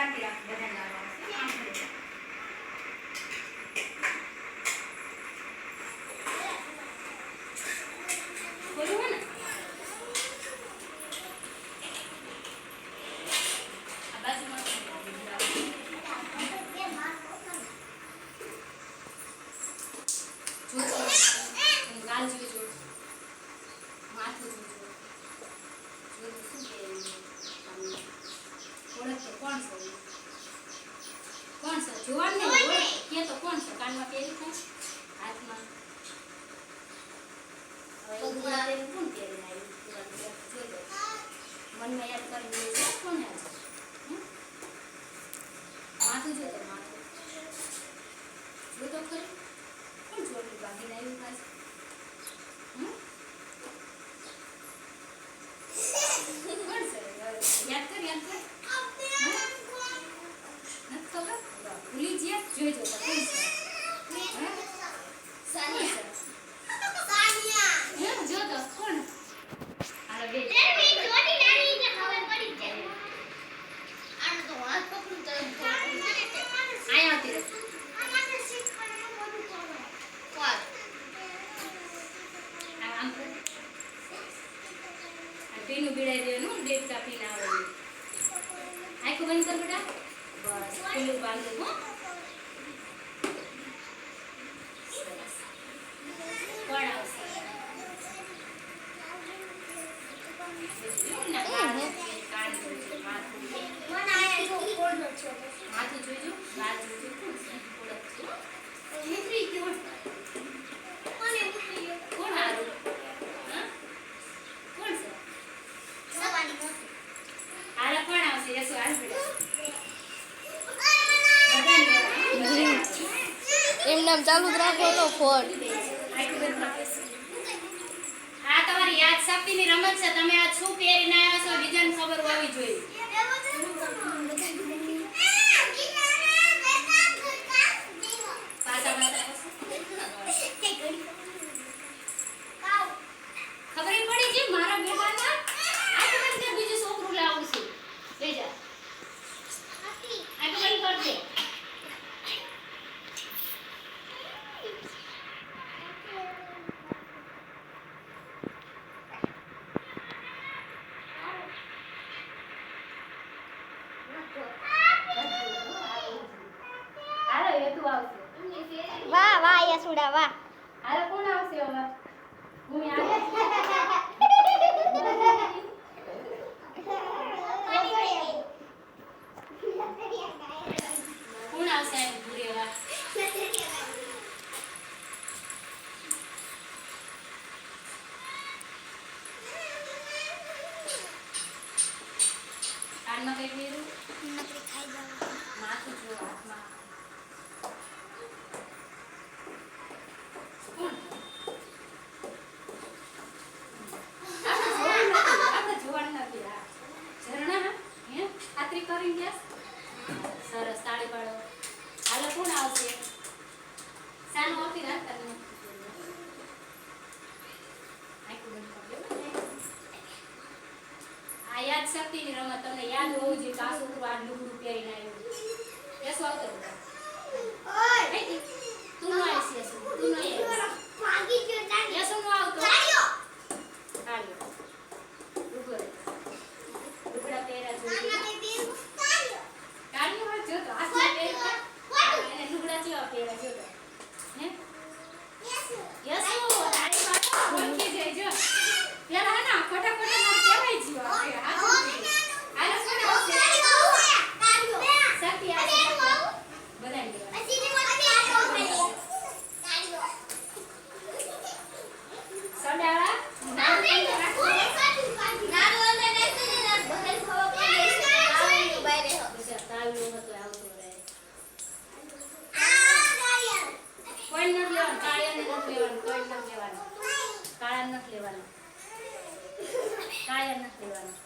શાંતિ રાખ બધા લાવવા આમ કરી બોલું હે ને આ બાજુમાં ગાલ જોઈ માથું ઓળખ કોણ છે જોવાનું નહીં કે તો કોણ છે કાનમાં પહેરી થાય હાથમાં હવે ઉગડા દેવું કોણ પહેરી આવ્યું મનમાં યાદ કરી લે કોણ છે માથું જોતો માથું જોતો ખરી કોણ જોડું બાંધીને આવ્યું પાસે યાદ કર ભૂલી ગયા જોઈ જોતા કોણ છે સાનિયા જોતો કોણ આરે બે જોડી નાની ને ખબર પડી જાય આને તો હાથ પકડું તો આયા હતી રે આ મને શીખવાનું બધું કરો કોણ આમ કર આ પીનું બીડાઈ દેવાનું ડેટ કાપી ના આવે આંખો બંધ કર બેટા બસ પેલું બાંધો હો કોણ આવશે માથું જોઈજો ગાલ જોઈજો કોણ છે ઓળખજો મિત્રી કોણ કોણ હારું કોણ છે સવાની મોટી હાલ કોણ આવશે યસો હાલ એમ નામ ચાલુ જ રાખો તો ફોન આ તમારી યાદ શક્તિની રમત છે તમે આ શું પહેરીને આવ્યા છો બીજાને ખબર હોવી જોઈએ ખબર પડી છે મારા બેટાના આ તો મને બીજું છોકરું લાવું છું લઈ જા આ તો બંધ કરજે વાહ વાહ યસુડા વાહ હાલો કોણ આવશે હવે હું આવે કોણ આવશે ભૂરેવા કાનમાં કઈ પહેરું નકરી ખાઈ જાવ માથું જો હાથમાં સરસ તાળી પાડો હાલો કોણ આવશે સાનું આવતી રાત તમે આ યાદ શક્તિની રમત તમને યાદ હોવું જોઈએ કાસુ આ લુગડું પહેરીને આવ્યું કેસો આવતો તું નો આવીશ તું નો યસો નો આવતો તાળીઓ લુગડા પહેર્યા જોઈએ કાઢી હોય જો તો હાથમાં પહેરતા એને લુગડા જેવા પહેર્યા જો તો હે યસ તારી વાત ઓળખી જાય જો પેલા ના ફટાફટ માર કહેવાય જીવ આપણે હાથ હાલો કોણ આવશે શક્તિ આવશે બધાને સડાળા નામ રાખો તાળીઓ હતો આવતો રહે કોઈ નથી લેવાનું કાળિયાને નથી લેવાનું કોઈ નથી લેવાનું કાળા નથી લેવાનું કાળિયા નથી લેવાનું